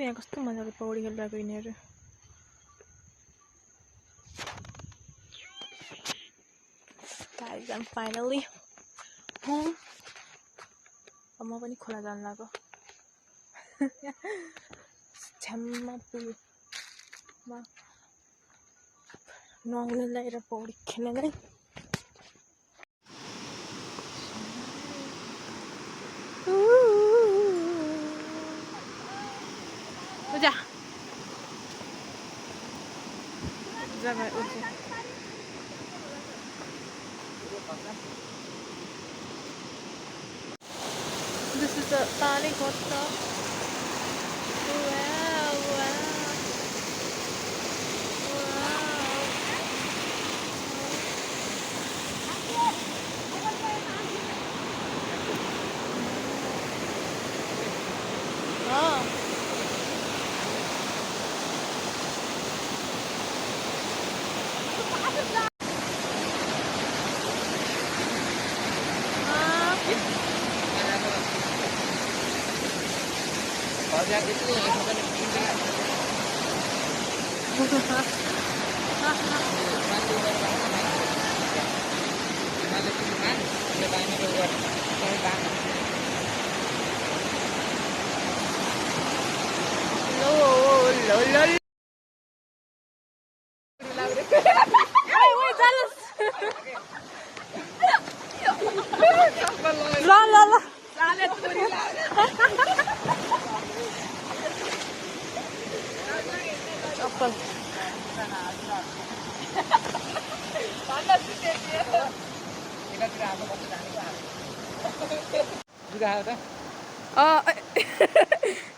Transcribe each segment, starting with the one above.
यहाँ कस्तो मजाले पौडी खेलिरहेको यिनीहरू guys I'm finally home अब म पनि खोला जान लाग्यो छ्याममा पुग्यो म नुहाउनु ल्याएर पौडी खेल्नलाई पूजा जगा उठ्छ This is the Tani Costa. Wow, wow. Wow.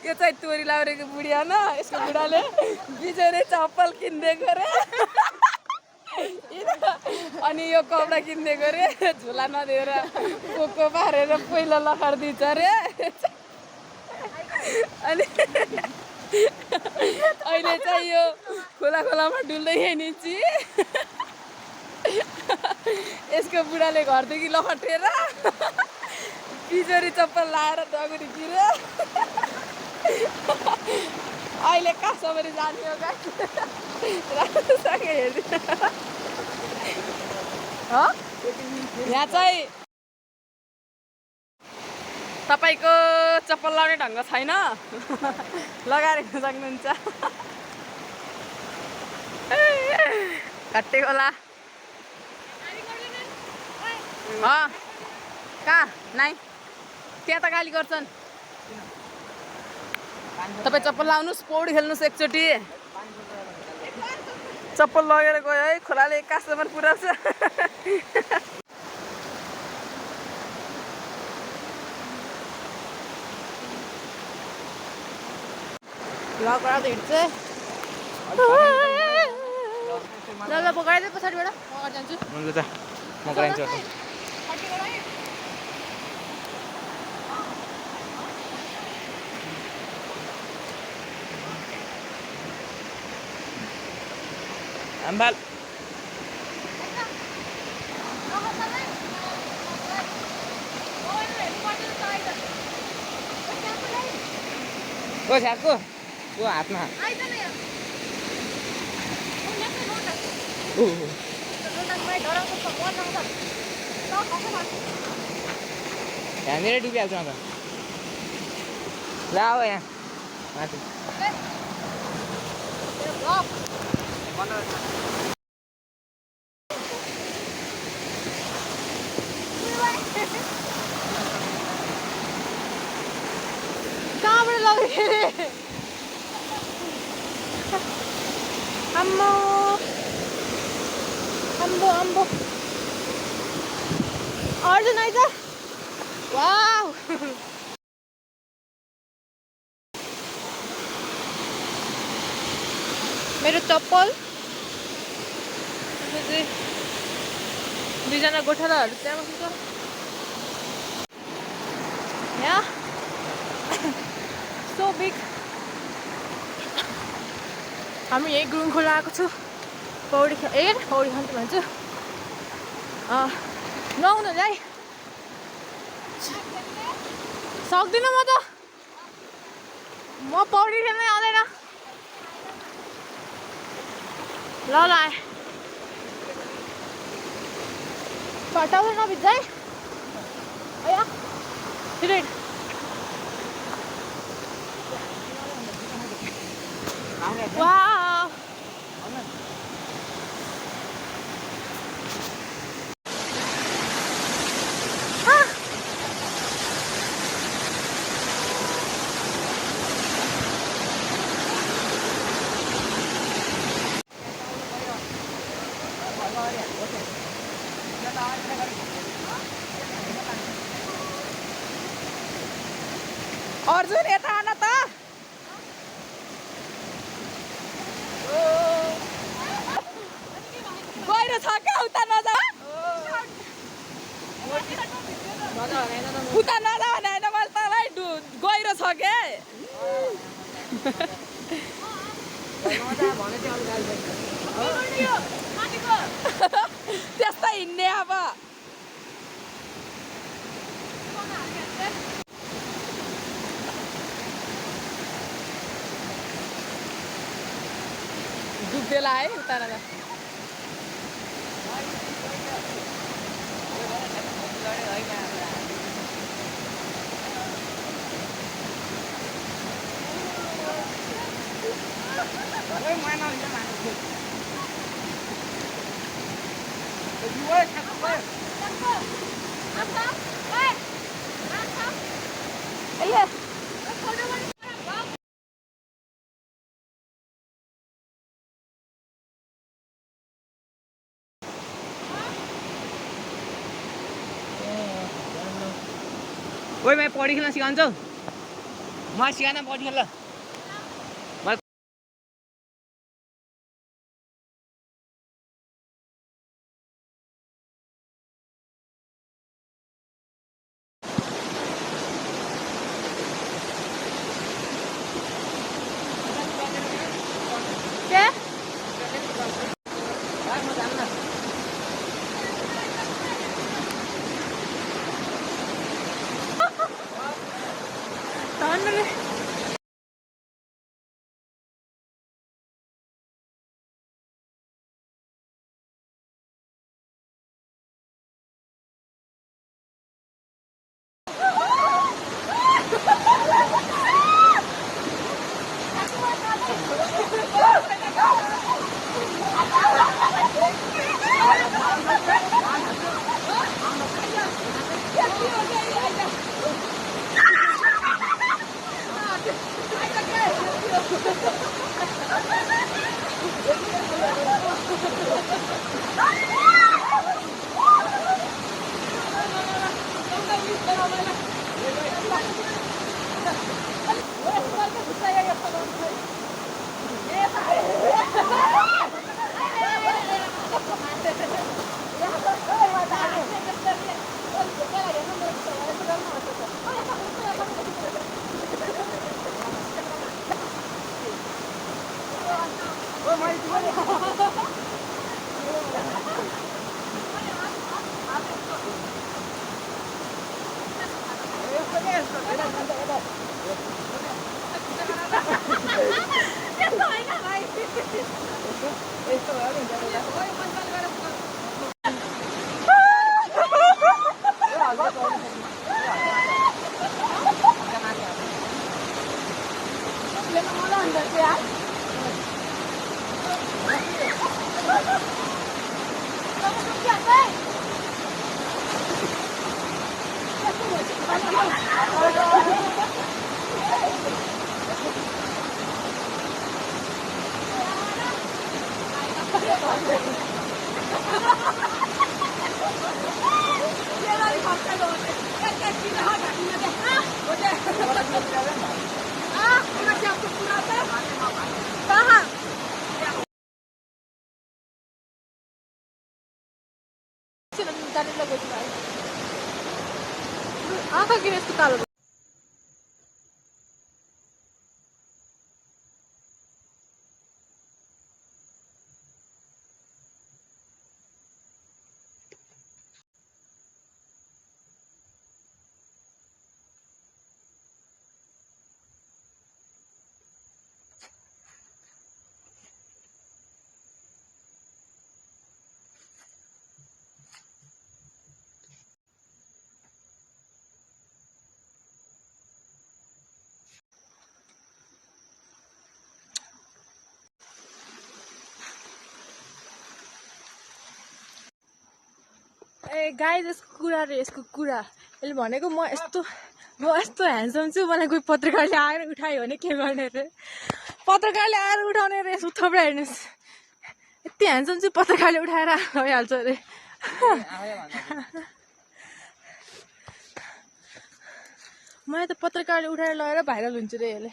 यो चाहिँ तोरी लाउरेको बुढिया न यसको बुढाले बिजोरे चप्पल किन्दिएको रे अनि यो कपडा किन्दिएको रे झोला नदिएर पोको पारेर पहिला लखर दिन्छ रे अनि अहिले चाहिँ यो खोलामा डुल्दै हिँड्छ यसको बुढाले घरदेखि लखटेर बिजोरी चप्पल लाएर दगुरी गिरे अहिले कासमरी जाने हो राम्रोसँग हेर्नु यहाँ चाहिँ तपाईको चप्पल लाउने ढङ्ग छैन लगाएर हिँड्न सक्नुहुन्छ घट्टे होला कहाँ नाइ त्यहाँ त गाली गर्छन् तपाईँ चप्पल लाउनुहोस् पौडी खेल्नुहोस् एकचोटि चप्पल लगेर गयो है खोलाले कासम्म पुऱ्याउँछ लगेर हिँड्छ ल पकाइदियो पछाडिबाट म जान्छु ल त म गराइदिन्छु Ambal. Go Jaco. Go हातमा. यहाँनिर डुबिहाल्छ अन्त ल अब यहाँ माथि कहाँबाट लग्यो अम्बो अम्बो अम्बो अर्जुन आइज वाउ मेरो चप्पल दुईजना गोठालाहरू त्यहाँ बस्छ यहाँ सो बिग हामी यही गुरुङ खोला आएको छु पौडी पौडी खान्छु भन्छु नुहाउनु है सक्दिनँ म त म पौडी खेल्नै आउँदैन ल ल फटाउनु नभिज है अया छिटो वाउ अर्जुन यता आन त गहिरो छ क्या उता नजा उता नजा भने होइन मैले तँलाई गहिरो छ के त्यस्तै हिँड्ने अब डुब्देला है उता नजा ओए मैं पौडी खेल्न सिकाउँछु म सिकान पौडी खेल्न के आँखा किन यस्तो कालो ए गाइस यसको कुरा रे यसको कुरा यसले भनेको म यस्तो ह्यान्डसम छु मलाई कोही पत्रकारले आएर उठायो भने के गर्ने रे पत्रकारले आएर उठाउने रे यसो थोप्रा हेर्नुहोस् यति ह्यान्डसम छु पत्रकारले उठाएर भइहाल्छ अरे मलाई त पत्रकारले उठाएर लगेर भाइरल हुन्छ रे यसले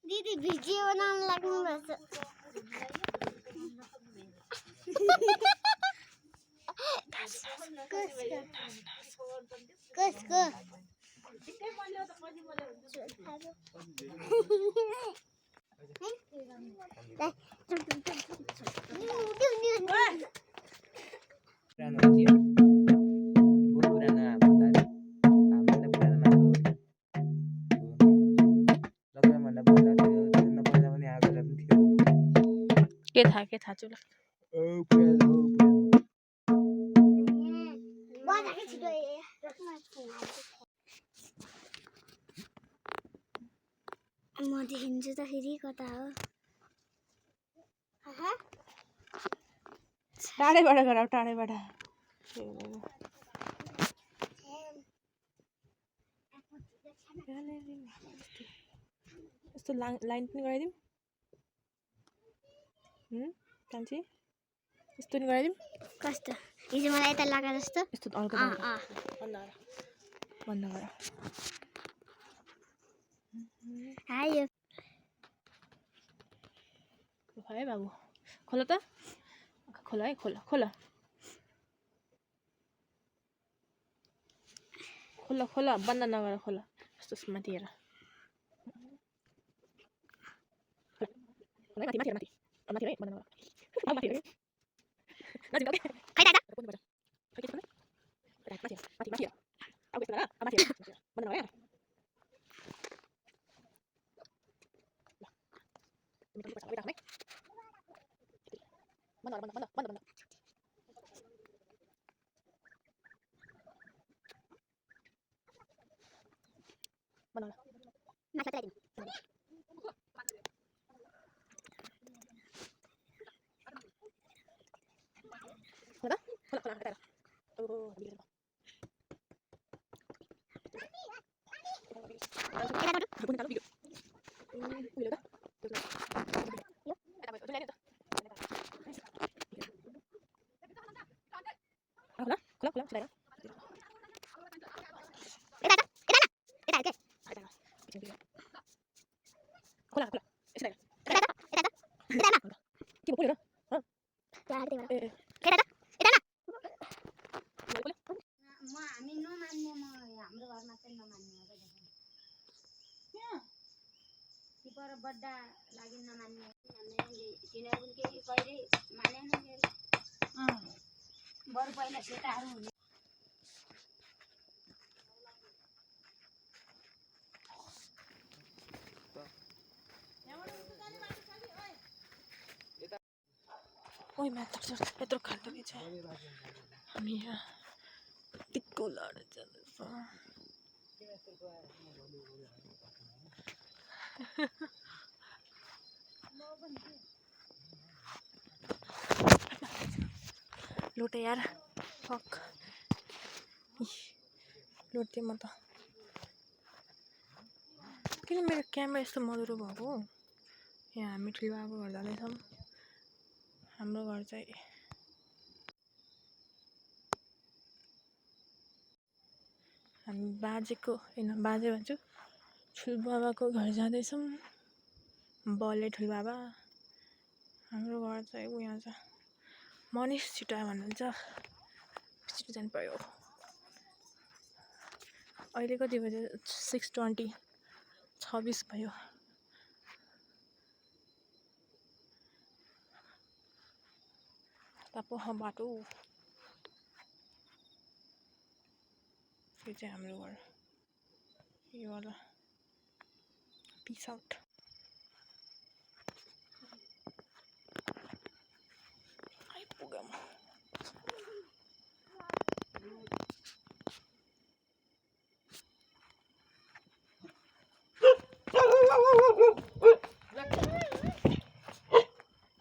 दीदी भिडियो बनाउन लाग्नु भएको कसको के थाहा चुला म देखिन्छु त फेरि कता हो टाढैबाट गर टाढैबाट यस्तो लाइन पनि गराइदिउँ कान्छी यस्तो नि गराइदिउँ कस्तो हिजो मलाई यता लगा जस्तो यस्तो हल्का बन्द गर हाय है बाबु खोला त खोला है खोला खोला खोला खोला बन्द नगर खोला यस्तो माथि हेर माथि माथि माथि माथि है बन्द नगर माथि है नजिक ओके खै दादा माथि माथि माथि अब यस्तो गर माथि बन्द नगर बड्डा लागि नमान्ने तिनीहरू पनि केही कहिले मानेन बरु पहिला सेताहरू हुने ओइ मात्र यत्रो खाँदो रहेछ हामी यहाँ टिक्को लडेर जाँदैछ लुटे यार फक लुटे म त किन मेरो क्यामेरा यस्तो मधुरो भएको यहाँ हामी ठुलोबाको घर जाँदैछौँ हाम्रो घर चाहिँ हामी बाजेको होइन बाजे भन्छु ठुलबाबाको घर जाँदैछौँ बले ठुलबाबा हाम्रो घर चाहिँ उयो छ मनिष छिटो आयो भन्नुहुन्छ छिटो जानु पर्यो अहिले कति बज्यो 6:20 26 भयो तापो बाटो यो चाहिँ हाम्रो घर यो वाला पिस आउट आइपुग्यो म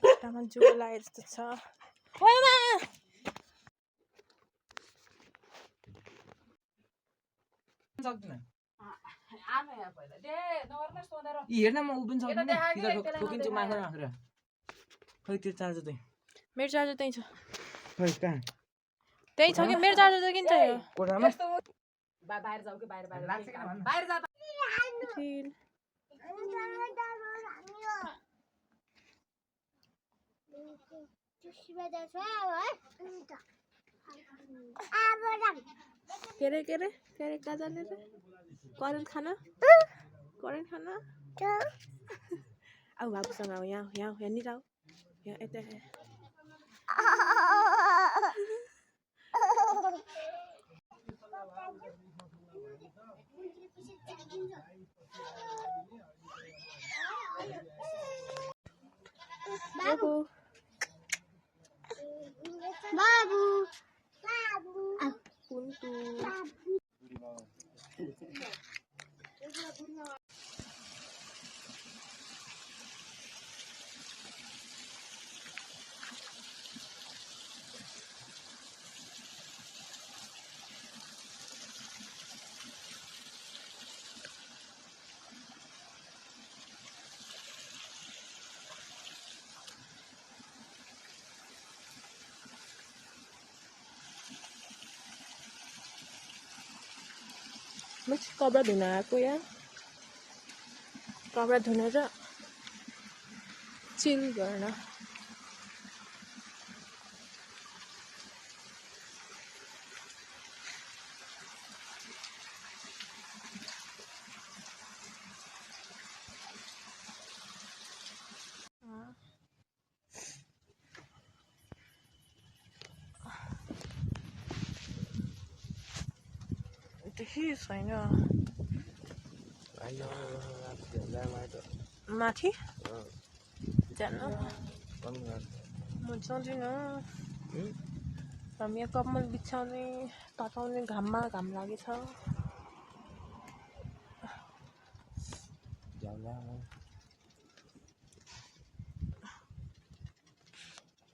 खुट्टामा जोर लागे जस्तो छ सक्दिनँ आमा यहाँ पहिला दे नगर्नुहोस् सोधेर यी हेर्न म उभिन यता सक्दिनँ देखायो कि सिधा एकैलाई ठोकिन्छु नदेखायो। माथि राखेर खै त्यो चार्जर चाहिँ मेरो चार्जर त्यहीँ छ खै कहाँ त्यही छ कि मेरो चार्जर चाहिँ किन चाहियो कोठामा यस्तो बाहिर जाऊ कि बाहिर बाहिर लाग्छ कि भन्न। बाहिर जा त। चिल। के अरे कहाँ जाने रे करेन्ट खाना आऊ बाबुसँग आऊ यहाँ यहाँनिर आऊ यहाँ यता बाबु कुन्टु म चाहिँ कपडा धुन आएको यहाँ कपडा धुन र चिल गर्न देखि छैन माथि जान्न म जाँदिनँ हामी यहाँ कम्मल बिछाउने तताउने घाममा घाम लागेछ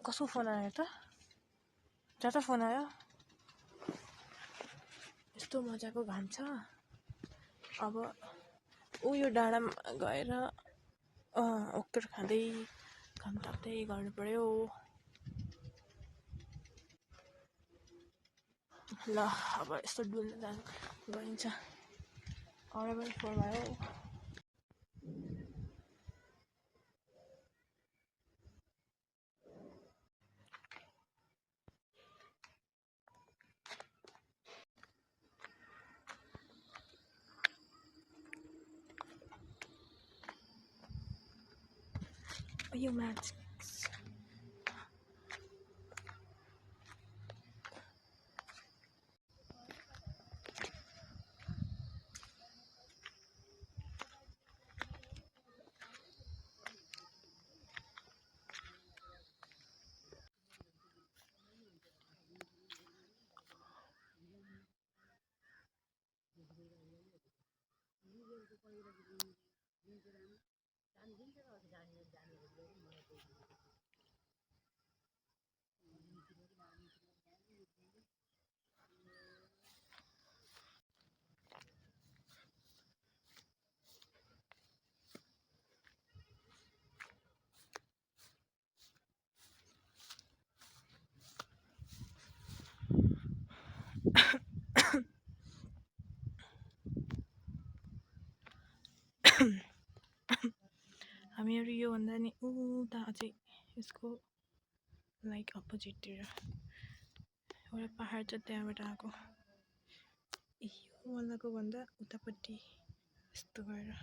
कसको फोन आयो त जता फोन आयो यस्तो मजाको घाम छ अब यो डाँडामा गएर ओक्टर खाँदै घाम ताप्दै गर्नु पर्यो ल अब यस्तो डुल्न जानु गइन्छ अरू पनि फोन भयो यो म्याच हामीहरू योभन्दा नि उता अझै यसको लाइक अपोजिटतिर एउटा पहाड छ त्यहाँबाट आएको यो वालाको भन्दा उतापट्टि यस्तो गरेर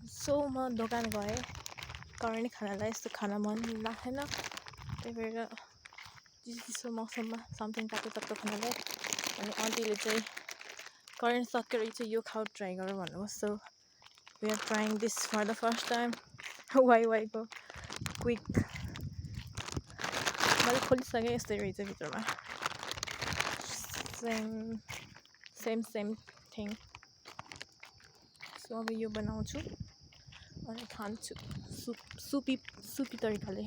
सो म दोकान गएँ करेन्ट खानालाई यस्तो खाना मन लाग्थेन त्यही भएर चिसो मौसममा समथिङ तातो तातो खानालाई अनि आन्टीले चाहिँ करेन्ट सकेर चाहिँ यो खाऊ ट्राई गर भन्नुभयो so we are trying this for the first time वाइको क्विक मैले खोलिसकेँ यस्तै रहेछ भित्रमा सेम थिङ सो अब यो बनाउँछु अनि खान्छु सुपी तरिकाले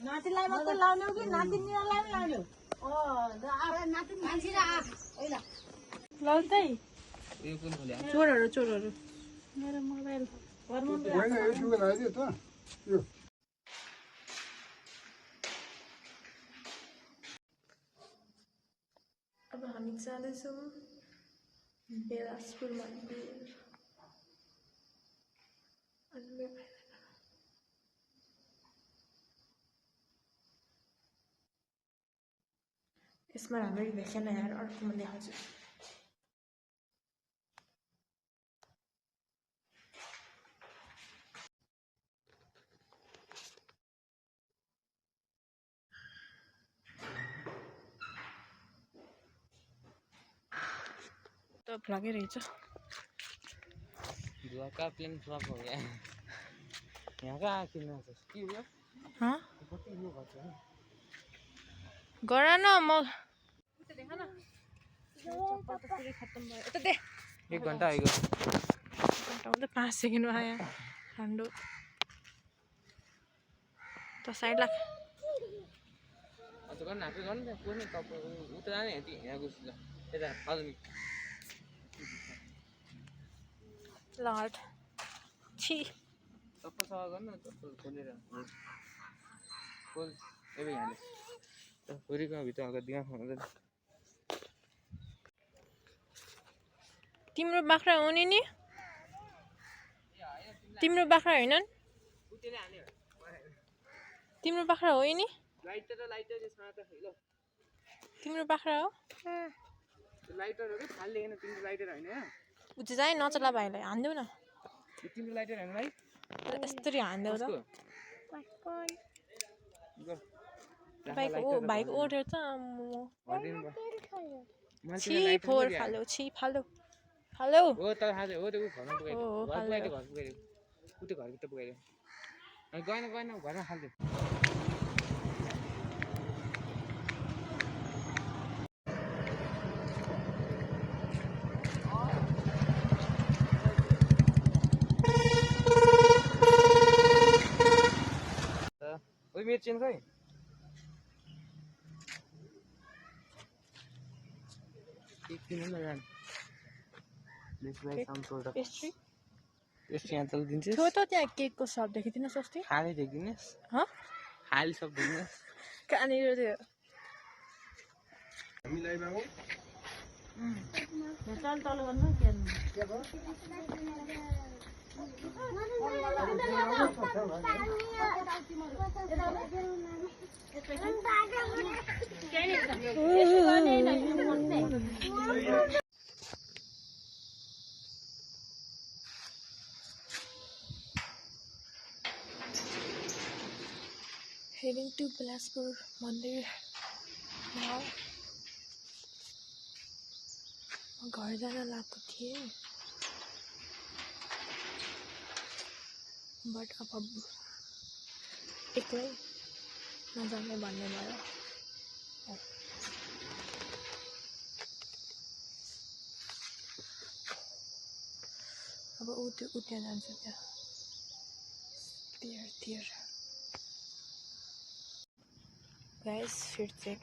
नातिलाई मात्रै लाउने हो कि नातिनीलाई पनि लाउने हो? लौतै यो कुन खोल्या चोरहरू मेरो मोबाइल अब हामी जाँदैछौँ बेलासपुर मन्दिर। यसमा राम्ररी भेटेन यार, अर्कोमा देखाउँछु। त भ्लगै रहेछ। दुआ का प्लेन फ्लप हो गया यहाँ का किन्नु छ के हो हाँ कति यो गर्छ नि गर न म उता देख न चप्पल त पुरै खत्तम भयो। यता दे 1 घण्टा आइगयो घन्टा हुँदै 5 सेकेन्डमा आयो ठन्डो त साइड लाग। अझ गर्न हाफे गर्नु त्यहाँ कुनै कप उता जाने यति यहाँ गुसी ल यता हजुर लट छि चप्पल सफा गर्नु चप्पल खोलेर खोल एबै यहाँले छोरीको भित्र अगाडि दिमाग हुँदैन। तिम्रो बाख्रा हो नि तिम्रो बाख्रा हैनन् उतेले हान्यो तिम्रो बाख्रा हो नि लाइटर त्यसमा त ल तिम्रो बाख्रा हो लाइटर हो कि फाल्ने हैन तिम्रो लाइटर हैन उ चाहिँ जाइ नचला भाइलाई हान्देऊ न यो तिम्रो लाइटर हैन भाइ यसरी हान्देऊ त भाइको ओर्डर त छि फोर फाल्यो छि फाल्यो फाल्यो हो त खाजे हो त्यो घरमा पुगाइदियो घर पुगाइदियो उतै घरभित्र पुगाइदियो अनि गएन घरमा खाल्दियो। ओइ मेरो चेन खै केक किन नजान पेस्ट्री पेस्ट्री यहाँ तल दिन्छस् थियो त त्यहाँ केकको सप देखिदिन सस्ती खाली देखिदिनुहोस् हँ खाली सब देखिदिनुहोस् कहाँनिर थियो चल तल गर्नु के heading to Bilaspur Mandir now. घर जान लागेको थिएँ बट अब एक्लै नजाने भन्ने भयो। अब ऊ त्यहाँ जान्छु त्यहाँ guys should check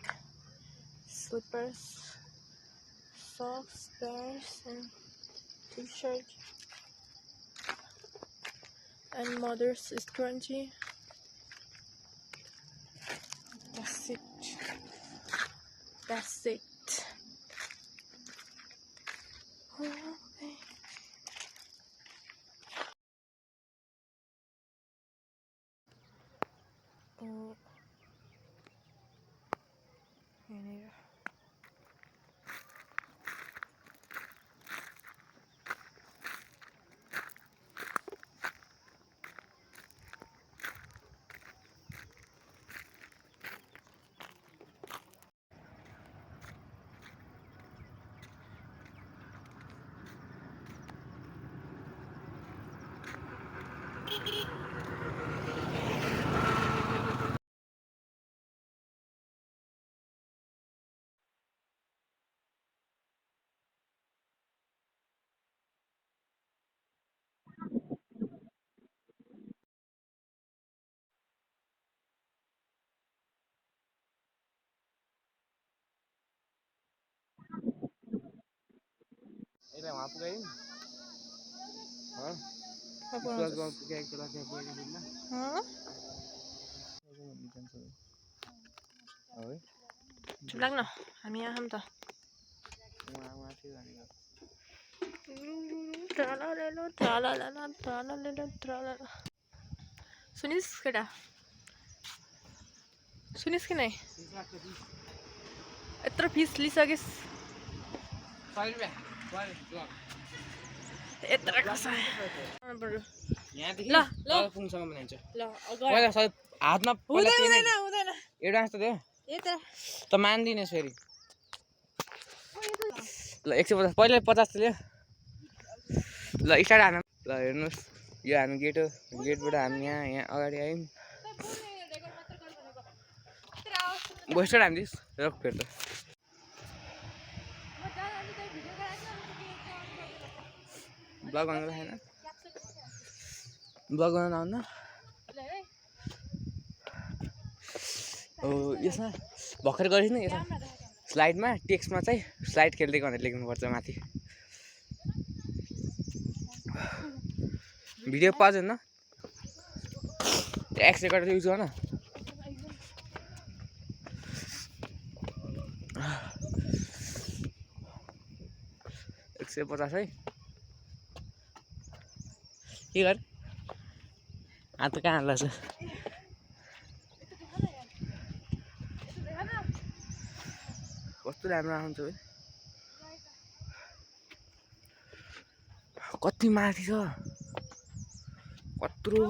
slippers, socks, pairs and t-shirt and mother's scrunchie. That's it. Okay. Here. एकचोटि वहाँ पुगायौँ चुप लाग्न हामी यहाँ छौँ त सुनिस् केटा सुनिस् कि नै यत्रो फिस लिइसकिस् 100 रुपियाँ यत्रो कसो यहाँदेखि ल ल पुङसम्म बनाइन्छ ल पहिला हातमा हुँदैन हुँदैन एडभान्स त दियो त मान्दिनस् फेरि ल 150 पहिला 50 त लियो ल स्टार्ट हान ल हेर्नुहोस् यो हामी गेट हो गेटबाट हामी यहाँ अगाडि आयौँ स्टार्ट हान्दिस् रक फेर त ब्लग बनाउनु छैन ब्लग बनाउनु आउन यसमा भर्खर गरेको नि यसमा स्लाइडमा टेक्स्टमा चाहिँ स्लाइड खेल्दै भनेर लेख्नुपर्छ माथि भिडियो पाउँछ न एक्स रेकर्डर युज गर्न 150 है के गर हात कहाँ हाल्छ कस्तो राम्रो आउँछ है कति माथि छ कत्रो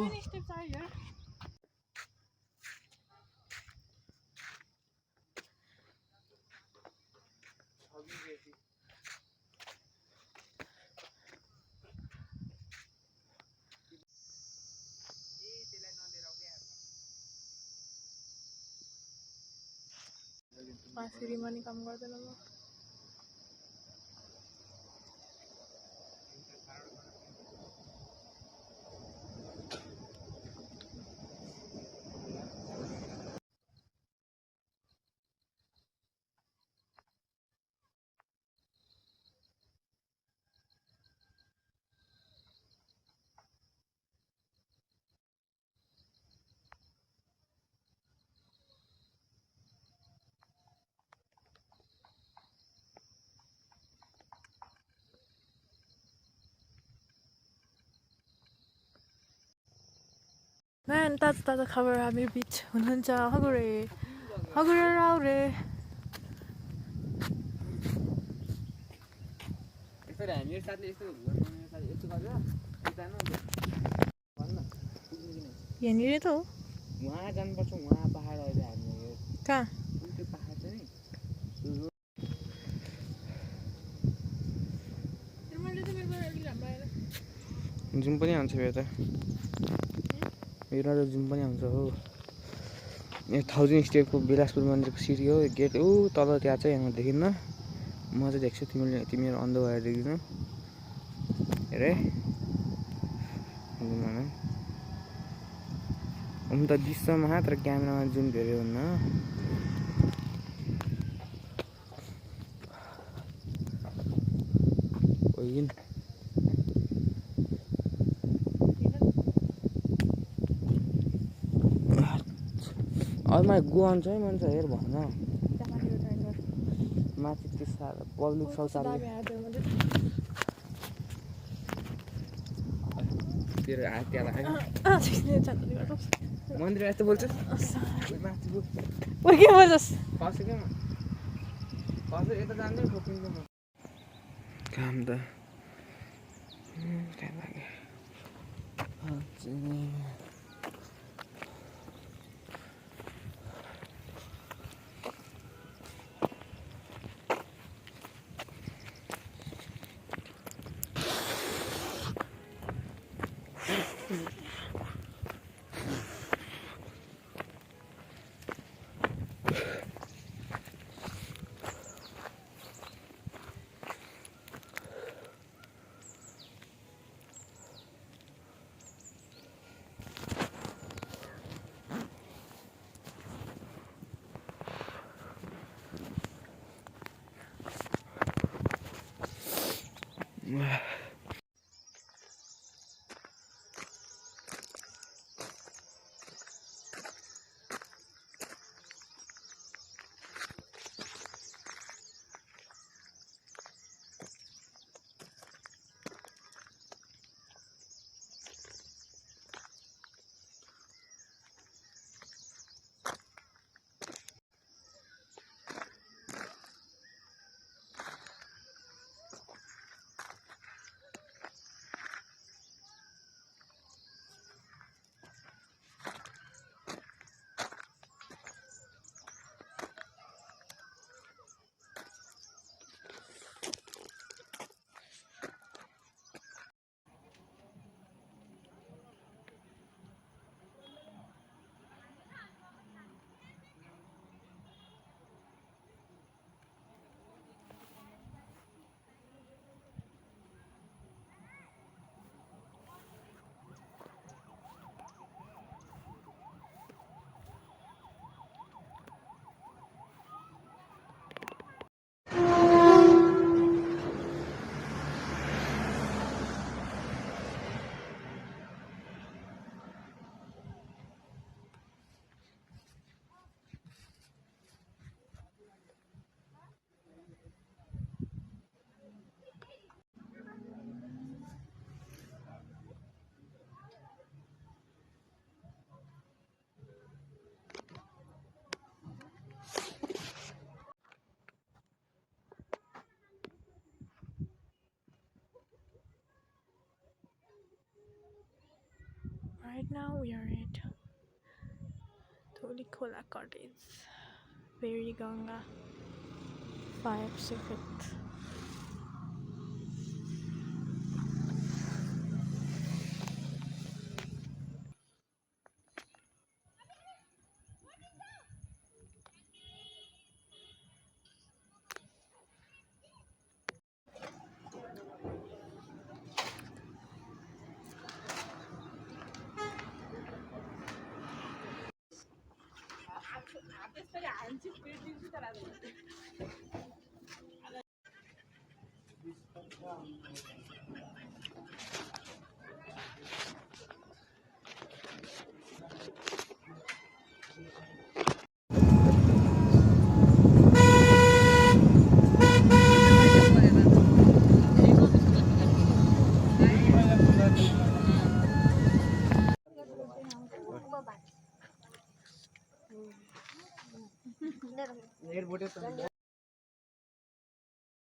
फेरिमा नि काम गर्दैन म म्यान ताजा ताजा खबर हामी बिच हुनुहुन्छ हगुरे राउ रे यसरी हामी एक साथले यस्तो यस्तो गरेर जानु भन्न यहाँनिर त हो वहाँ जानुपर्छ वहाँ पहाड अहिले हामी कहाँ त्यो पहाड चाहिँ जुम पनि आउँछ यो त यो जुम पनि आउँछ हो यहाँ 1000 स्टेपको बिलासपुर मन्दिरको सिडी हो गेट ऊ तल त्यहाँ चाहिँ यहाँ देखिन्न म चाहिँ देख्छु तिमीहरू अन्ध भएर देखिनु हेरे हुन त दिश्छ मात्र क्यामेरामा जुम धेरै हुन्न होइन अरूमा गो आउँछ है मान्छ हेर भन माथि त्यो साह्रो पब्लिक शौचालय तेरो हात त्यहाँ लाग्यो मन्दिर यस्तो बोल्छ माथि के बोल्छस् फस्यो क्या फस्यो यता जाँदै खोकिन्छ म काम त त्यहाँ लाग्यो Right now we are at Tolikola Cottage, Peri Ganga Fire Pacific.